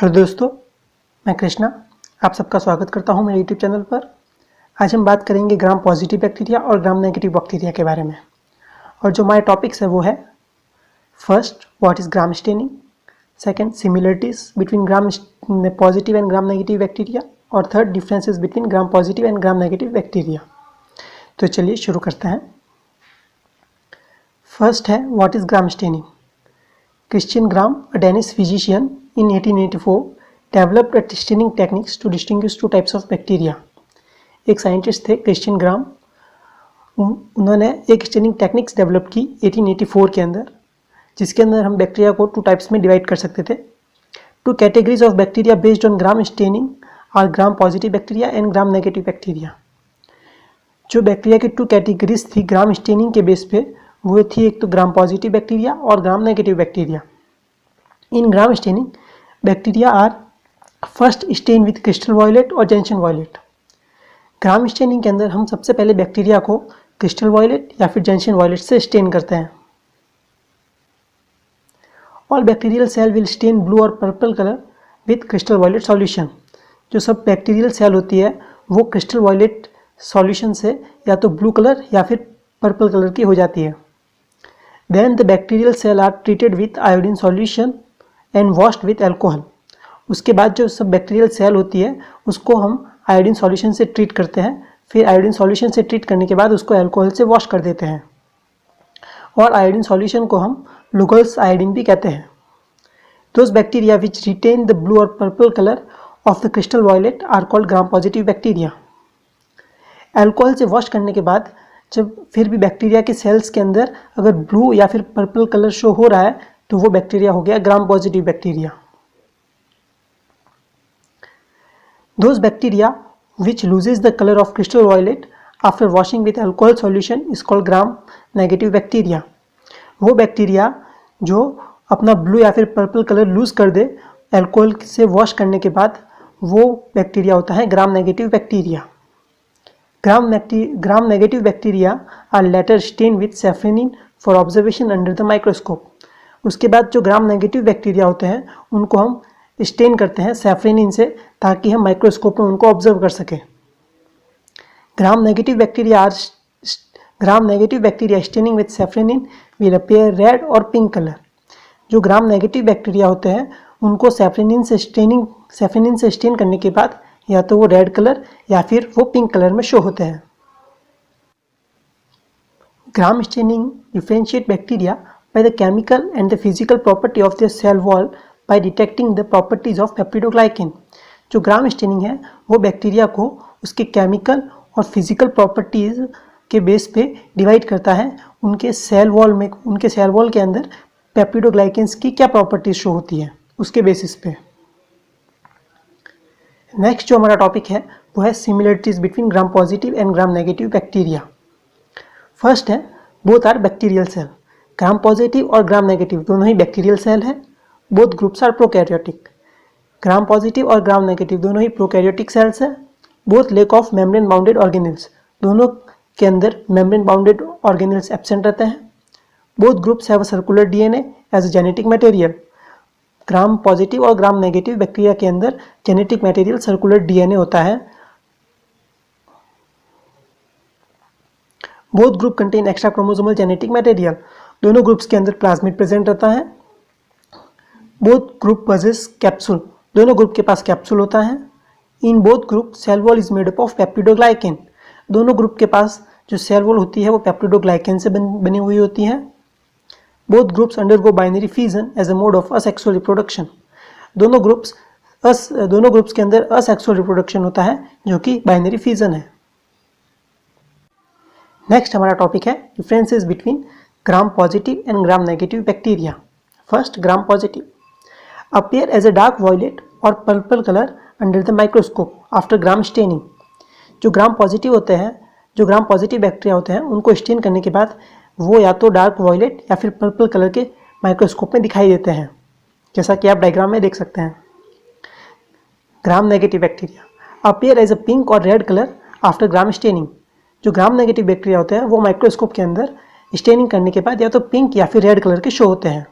Hello दोस्तों, मैं कृष्णा आप सबका स्वागत करता हूं मेरे यूट्यूब चैनल पर। आज हम बात करेंगे ग्राम पॉजिटिव बैक्टीरिया और ग्राम नेगेटिव बैक्टीरिया के बारे में। और जो हमारे टॉपिक्स है वो है first, what is Gram staining, second, similarities between Gram positive and gram negative bacteria, और third, differences between Gram positive and gram negative bacteria. तो चलिए शुरू करते हैं। फर्स्ट है what is Gram staining. Christian Gram, a Danish physician, in 1884 developed a staining techniques to distinguish two types of bacteria. एक scientist थे Christian ग्राम, उन्होंने एक स्टेनिंग टेक्निक्स डेवलप की 1884 के अंदर, जिसके अंदर हम बैक्टीरिया को टू टाइप्स में डिवाइड कर सकते थे। Two categories of bacteria based on gram staining are gram positive bacteria and gram negative bacteria. जो बैक्टीरिया की टू कैटेगरीज थी ग्राम स्टेनिंग के बेस पे, वो थी एक तो ग्राम पॉजिटिव बैक्टीरिया और ग्राम negative bacteria. In gram staining bacteria are first stain with crystal violet और जंक्शन वायलेट। ग्राम स्टेनिंग के अंदर हम सबसे पहले बैक्टीरिया को क्रिस्टल वायलेट या फिर जंक्शन वायलेट से स्टेन करते हैं। All bacterial cell will stain blue और purple colour with crystal violet solution. जो सब बैक्टीरियल सेल होती है वो क्रिस्टल वायलेट सॉल्यूशन से या तो ब्लू कलर या फिर पर्पल कलर की हो जाती है। Then the bacterial cell are treated with iodine solution and washed with alcohol. उसके बाद जो सब बैक्टीरियल सेल होती है उसको हम आयोडीन सॉल्यूशन से ट्रीट करते हैं। फिर आयोडीन सॉल्यूशन से ट्रीट करने के बाद उसको अल्कोहल से वॉश कर देते हैं, और आयोडीन सॉल्यूशन को हम लुगल्स आयोडीन भी कहते हैं। Those bacteria which retain the blue or purple color of the crystal violet are called gram positive bacteria. Alcohol से वॉश करने के बाद जब फिर भी बैक्टीरिया के सेल्स के अंदर अगर ब्लू या फिर पर्पल कलर शो हो रहा है तो वो बैक्टीरिया हो गया gram positive bacteria. Those bacteria which loses the colour of crystal violet after washing with alcohol solution is called gram negative bacteria. वो बैक्टीरिया जो अपना ब्लू या फिर पर्पल कलर लूज कर दे अल्कोहल से वॉश करने के बाद, वो बैक्टीरिया होता है ग्राम negative bacteria. Gram negative bacteria are later stained with safranin for observation under the microscope. उसके बाद जो ग्राम नेगेटिव बैक्टीरिया होते हैं उनको हम स्टेन करते हैं सैफ्रेनिन से, ताकि हम माइक्रोस्कोप में उनको ऑब्जर्व कर सकें। Gram negative bacteria staining with safranin will appear red और पिंक कलर। जो ग्राम नेगेटिव बैक्टीरिया होते हैं उनको सैफ्रेनिन से स्टेन करने के बाद या तो वो रेड कलर या फिर वो पिंक कलर में शो होते हैं। Gram staining differentiate bacteria by the chemical and the physical property of the cell wall by detecting the properties of peptidoglycan. जो ग्राम स्टेनिंग है वो बैक्टीरिया को उसके केमिकल और फिजिकल प्रॉपर्टीज के बेस पे डिवाइड करता है। उनके सेल वॉल के अंदर पेप्टिडोग्लाइकेन्स की क्या प्रॉपर्टीज शो होती है उसके बेसिस पे। नेक्स्ट जो हमारा टॉपिक है वो है similarities between Gram positive and gram negative bacteria. First है both are bacterial cell. Gram positive और ग्राम नेगेटिव दोनों ही बैक्टीरियल सेल है। Both groups are prokaryotic. Gram positive और ग्राम नेगेटिव दोनों ही प्रोकैरियोटिक सेल्स है। Both lack of membrane bounded organelles, दोनों के अंदर मेम्ब्रेन बाउंडेड ऑर्गेनेल्स एब्सेंट रहते हैं। Both groups have a circular DNA as a genetic material. Gram positive और ग्राम नेगेटिव बैक्टीरिया के अंदर जेनेटिक मटेरियल सर्कुलर डीएनए होता है। Both group contain extra chromosomal genetic material, दोनों ग्रुप्स के अंदर प्लाज्मिड प्रेजेंट रहता है। बोथ ग्रुप पजेस कैप्सूल, दोनों ग्रुप के पास कैप्सूल होता है। In both group cell wall is made up of peptidoglycan, दोनों ग्रुप के पास जो सेल वॉल होती है वो पेप्टिडोग्लाइकेन से बनी हुई होती है। Both groups undergo binary fission as a mode of asexual reproduction. दोनों ग्रुप्स के अंदर asexual reproduction होता है जो कि बाइनरी फिजन है। नेक्स्ट हमारा टॉपिक है differences between Gram positive and gram negative bacteria. First, Gram positive appear as a dark violet और purple colour under the microscope after gram staining. जो ग्राम पॉजिटिव बैक्टीरिया होते हैं उनको स्टेन करने के बाद वो या तो डार्क वॉयलेट या फिर पर्पल कलर के माइक्रोस्कोप में दिखाई देते हैं, जैसा कि आप डायग्राम में देख सकते हैं। Gram negative bacteria appear as a pink और रेड कलर आफ्टर ग्राम स्टेनिंग। जो ग्राम नेगेटिव बैक्टीरिया होते हैं वो माइक्रोस्कोप के अंदर स्टेनिंग करने के बाद या तो पिंक या फिर रेड कलर के शो होते हैं।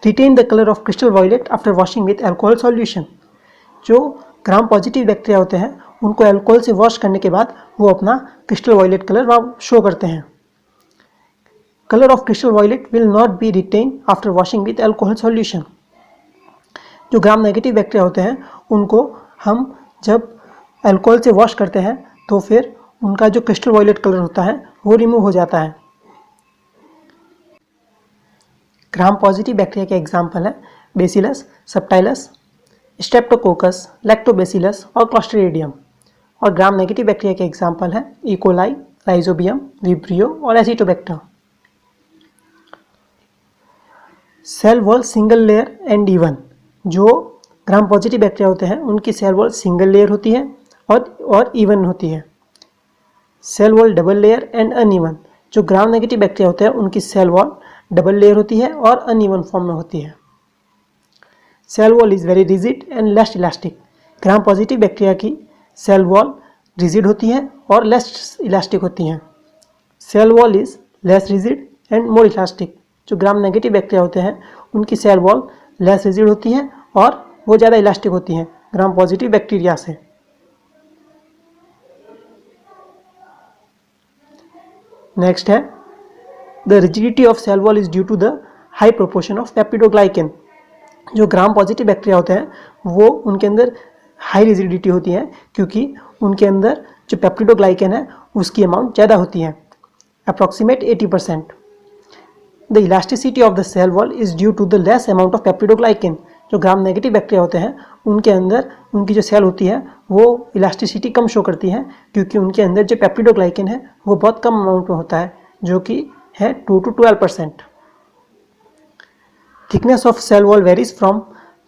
Retain the colour of crystal violet after washing with alcohol solution. जो ग्राम पॉजिटिव बैक्टीरिया होते हैं उनको अल्कोहल से वॉश करने के बाद वो अपना क्रिस्टल वायलेट कलर शो करते हैं। Colour of crystal violet will not be retain after washing with alcohol solution. जो ग्राम नेगेटिव बैक्टीरिया होते हैं उनको हम जब अल्कोहल से वॉश करते हैं तो फिर उनका जो क्रिस्टल वायलेट कलर होता है वो रिमूव हो जाता है। ग्राम पॉजिटिव बैक्टीरिया के एग्जाम्पल है बेसिलस सबटाइलस, स्ट्रेप्टोकोकस, लैक्टोबैसिलस और क्लॉस्ट्रिडियम। और ग्राम नेगेटिव बैक्टीरिया के एग्जाम्पल है इकोलाई, राइजोबियम, विब्रियो और Acetobacter. Cell wall single layer and even. जो ग्राम पॉजिटिव बैक्टीरिया होते हैं उनकी सेल वॉल सिंगल लेयर होती है और इवन होती है। Cell wall double layer and uneven. जो ग्राम नेगेटिव बैक्टीरिया होते हैं उनकी सेल वॉल डबल लेयर होती है और अनइवन फॉर्म में होती है। Cell wall is very rigid and less elastic. Gram positive bacteria की सेल वॉल रिजिड होती है और लेस इलास्टिक होती हैं। Cell wall is less rigid and more elastic. जो ग्राम नेगेटिव बैक्टीरिया होते हैं उनकी सेल वॉल लेस रिजिड होती हैं और वो ज़्यादा इलास्टिक होती हैं ग्राम पॉजिटिव बैक्टीरिया से। नेक्स्ट है the rigidity of cell wall is due to the high proportion of peptidoglycan. जो ग्राम पॉजिटिव बैक्टीरिया होते हैं वो उनके अंदर हाई रिजिडिटी होती है क्योंकि उनके अंदर जो पेप्टिडोग्लाइकेन है उसकी अमाउंट ज़्यादा होती है, approximate 80%। The elasticity of the cell wall is due to the less amount of peptidoglycan. जो ग्राम नेगेटिव बैक्टीरिया होते हैं उनके अंदर उनकी जो सेल होती है वो इलास्टिसिटी कम शो करती है क्योंकि उनके अंदर जो पेप्टिडोग्लाइकेन है वो बहुत कम अमाउंट में होता है जो कि है 2 to 12%। Thickness of cell wall varies from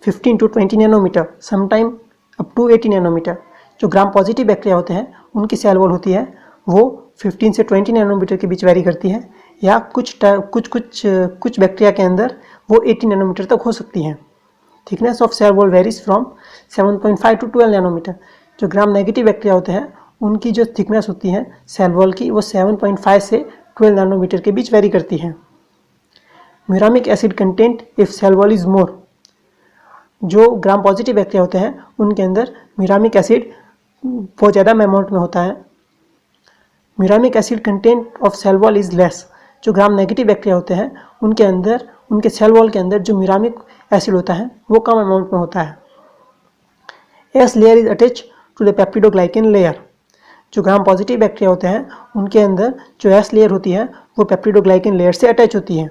15 to 20 nanometer, sometime up to 80 nanometer. जो ग्राम पॉजिटिव बैक्टीरिया होते हैं उनकी सेल वॉल होती है वो 15 से 20 नैनोमीटर के बीच वेरी करती है या कुछ बैक्टीरिया के अंदर वो 80 नैनोमीटर तक हो सकती हैं। Thickness of cell wall varies from 7.5 to 12 nanometer. जो ग्राम नेगेटिव बैक्टीरिया होते हैं उनकी जो थिकनेस होती है सेल वॉल की वो 7.5 से 12 नैनोमीटर के बीच वेरी करती है। Muramic acid content if cell wall is more. जो ग्राम पॉजिटिव बैक्टीरिया होते हैं उनके अंदर म्यूरामिक एसिड बहुत ज़्यादा अमाउंट में होता है। Muramic acid content of cell wall is less. जो ग्राम नेगेटिव बैक्टीरिया होते हैं उनके अंदर उनके सेल वॉल के अंदर जो म्यूरामिक एसिड होता है वो कम अमाउंट में होता है। S layer is attach to the peptidoglycan layer. जो ग्राम पॉजिटिव बैक्टीरिया होते हैं उनके अंदर जो एस लेयर होती है वो पेप्टिडोग्लाइकेन लेयर से अटैच होती है।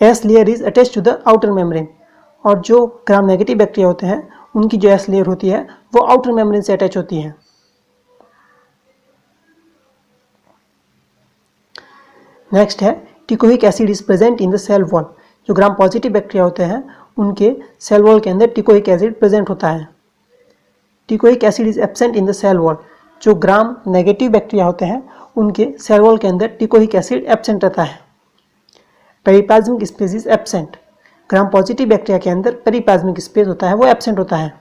S layer is attach to the outer membrane. और जो ग्राम नेगेटिव बैक्टीरिया होते हैं उनकी जो एस लेयर होती है वो आउटर मेम्ब्रेन से अटैच होती है। नेक्स्ट है teichoic acid is present in the cell wall. जो ग्राम पॉजिटिव बैक्टीरिया होते हैं उनके सेल वॉल के अंदर टिकोइक एसिड प्रेजेंट होता है। Teichoic acid is absent in the cell wall. जो ग्राम नेगेटिव बैक्टीरिया होते हैं उनके सेल वॉल के अंदर टिकोइक एसिड एब्सेंट रहता है। Periplasmic space is absent. Gram positive bacteria के अंदर पेरिप्लाज्मिक स्पेस होता है वो एब्सेंट होता है।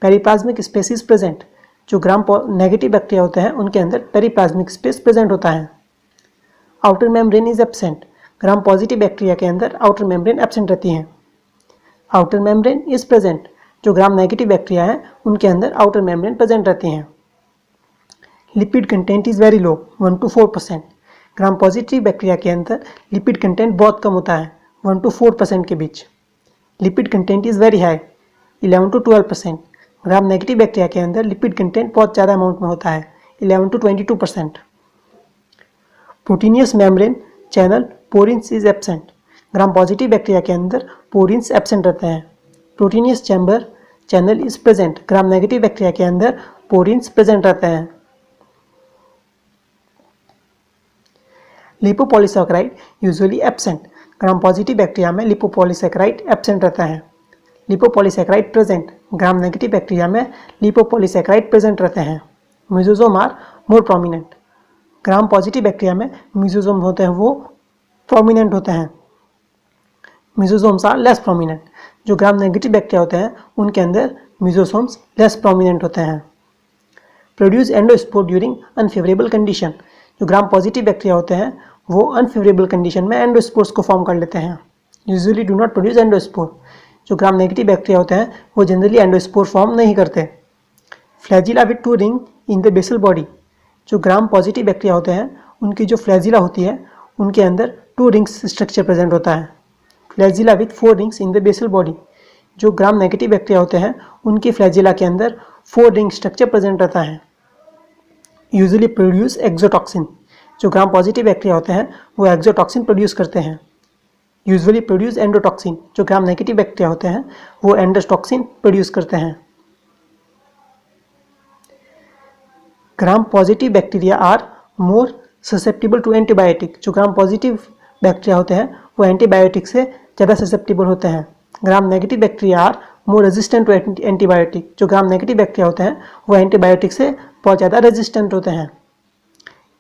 Periplasmic space is present. जो ग्राम नेगेटिव बैक्टीरिया होते हैं उनके अंदर पेरिप्लाज्मिक स्पेस प्रेजेंट होता है। Outer membrane is absent. Gram positive bacteria के अंदर आउटर मेम्ब्रेन एब्सेंट रहती है। Outer membrane is present. जो ग्राम नेगेटिव बैक्टीरिया है उनके अंदर आउटर मेम्ब्रेन प्रेजेंट रहती हैं। Lipid content is very low 1 to 4%। Gram positive bacteria के अंदर लिपिड कंटेंट बहुत कम होता है 1 to 4% के बीच। Lipid content is very high 11 to 12%। Gram negative bacteria के अंदर लिपिड कंटेंट बहुत ज़्यादा अमाउंट में होता है 11 to 22%। Proteinaceous membrane channel porins is absent. Gram positive bacteria के अंदर पोरिन्स एब्सेंट रहते हैं। Proteinaceous channel is present. Gram negative bacteria के अंदर पोरिन्स प्रेजेंट रहते हैं। Lipopolysaccharide usually absent. Gram positive bacteria में लिपोपॉलीसैकेराइड एब्सेंट रहता है। Lipopolysaccharide present. Gram negative bacteria में लिपोपॉलीसैकेराइड प्रेजेंट रहते हैं। Mesosome are more prominent. Gram positive bacteria में मेसोसोम होते हैं वो प्रोमिनेंट होते हैं। Mesosomes are less prominent. जो ग्राम नेगेटिव बैक्टीरिया होते हैं उनके अंदर मेसोसोम्स लेस प्रोमिनेंट होते हैं। Produce endospore during unfavourable condition. जो ग्राम पॉजिटिव बैक्टीरिया होते हैं वो अनफेवरेबल कंडीशन में एंडोस्पोर्स को फॉर्म कर लेते हैं। Usually do not produce endospore. जो ग्राम नेगेटिव बैक्टीरिया होते हैं वो जनरली एंडोस्पोर फॉर्म नहीं करते। Flagella with 2 ring in the basal body. जो ग्राम पॉजिटिव बैक्टीरिया होते हैं उनकी जो फ्लैजिला होती है उनके अंदर 2 रिंग्स स्ट्रक्चर प्रेजेंट होता है। Flagella with 4 rings in the basal body. जो ग्राम नेगेटिव बैक्टीरिया होते हैं उनकी फ्लैजिला के अंदर 4 रिंग स्ट्रक्चर प्रेजेंट रहता है। Usually produce exotoxin. जो ग्राम पॉजिटिव बैक्टीरिया होते हैं वो एक्सोटॉक्सिन प्रोड्यूस करते हैं। Usually produce endotoxin. जो ग्राम नेगेटिव बैक्टीरिया होते हैं वो एंडोटॉक्सिन प्रोड्यूस करते हैं। Gram positive bacteria are more susceptible to antibiotic. जो ग्राम पॉजिटिव बैक्टीरिया होते हैं वो एंटीबायोटिक से ज़्यादा ससेप्टिबल होते हैं। Gram negative bacteria are more resistant to antibiotic. जो ग्राम नेगेटिव बैक्टीरिया होते हैं वो एंटीबायोटिक से बहुत ज़्यादा रेजिस्टेंट होते हैं।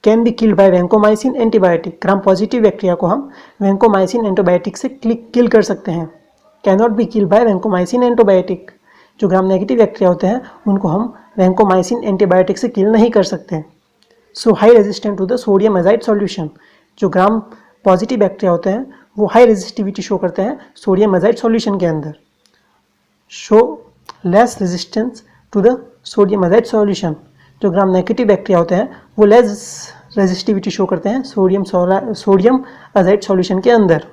Can be killed by vancomycin antibiotic. Gram positive bacteria को हम वैंकोमाइसिन एंटीबायोटिक से किल कर सकते हैं। Can not be killed by vancomycin antibiotic. जो ग्राम नेगेटिव बैक्टीरिया होते हैं उनको हम वैंकोमाइसिन एंटीबायोटिक से किल नहीं कर सकते। So high resistant to the sodium azide solution. जो ग्राम पॉजिटिव बैक्टीरिया होते हैं वो हाई रेजिस्टिविटी शो करते हैं सोडियम एजाइड सॉल्यूशन के अंदर। Show less resistance to the sodium azide solution. जो ग्राम नेगेटिव बैक्टीरिया होते हैं वो लेस रेजिस्टिविटी शो करते हैं सोडियम एजाइड सॉल्यूशन के अंदर।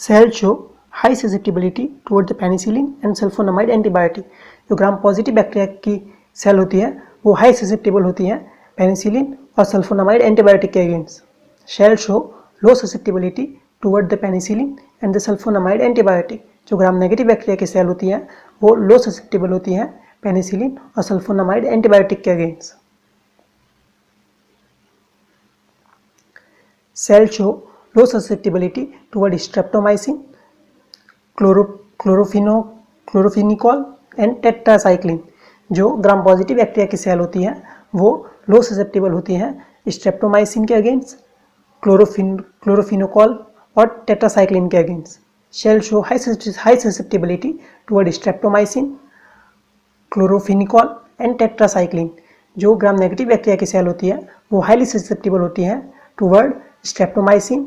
Cell show high susceptibility toward the penicillin and sulphonamide antibiotic. जो ग्राम पॉजिटिव बैक्टीरिया की सेल होती है वो हाई ससेप्टिबल होती है पेनिसिलिन और सल्फोनामाइड एंटीबायोटिक के against. Cell show low susceptibility toward the penicillin and the sulphonamide antibiotic. जो ग्राम नेगेटिव बैक्टीरिया की सेल होती है वो लो ससेप्टिबल होती है पेनिसिलिन और सल्फोनामाइड एंटीबायोटिक के against. Cell show low susceptibility toward streptomycin, chloramphenicol and tetracycline. जो ग्राम पॉजिटिव बैक्टीरिया की सेल होती है वो लो ससेप्टिबल होती हैं स्ट्रेप्टोमाइसिन के अगेंस्ट, क्लोरोफिनिकॉल और टेट्रासाइक्लिन के against. Cell show high susceptibility toward streptomycin, chloramphenicol and tetracycline. जो ग्राम नेगेटिव बैक्टीरिया की सेल होती है वो हाईली ससेप्टिबल होती है टुवर्ड स्ट्रेप्टोमाइसिन,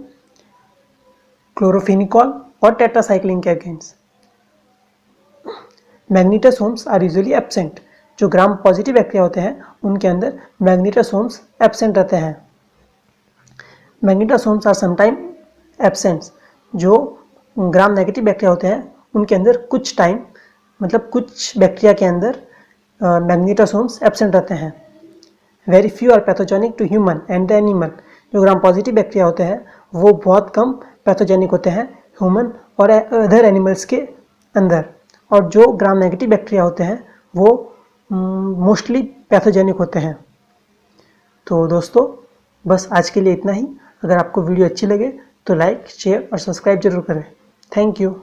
क्लोरोफिनिकॉल और टेट्रासाइक्लिन के against. Magnetosomes are usually absent. जो ग्राम पॉजिटिव बैक्टीरिया होते हैं उनके अंदर मैग्नेटोसोम्स एब्सेंट रहते हैं। मैग्नेटोसोम्स आर समटाइम एब्सेंट। जो ग्राम नेगेटिव बैक्टीरिया होते हैं उनके अंदर कुछ टाइम मतलब कुछ बैक्टीरिया के अंदर मैग्नेटोसोम्स एब्सेंट रहते हैं। Very few are pathogenic to human and the animal. जो ग्राम पॉजिटिव बैक्टीरिया होते हैं वो बहुत कम पैथोजेनिक होते हैं ह्यूमन और अदर एनिमल्स के अंदर। और जो ग्राम नेगेटिव बैक्टीरिया होते हैं वो मोस्टली पैथोजेनिक होते हैं। तो दोस्तों बस आज के लिए इतना ही। अगर आपको वीडियो अच्छी लगे तो लाइक, शेयर और सब्सक्राइब जरूर करें। Thank you.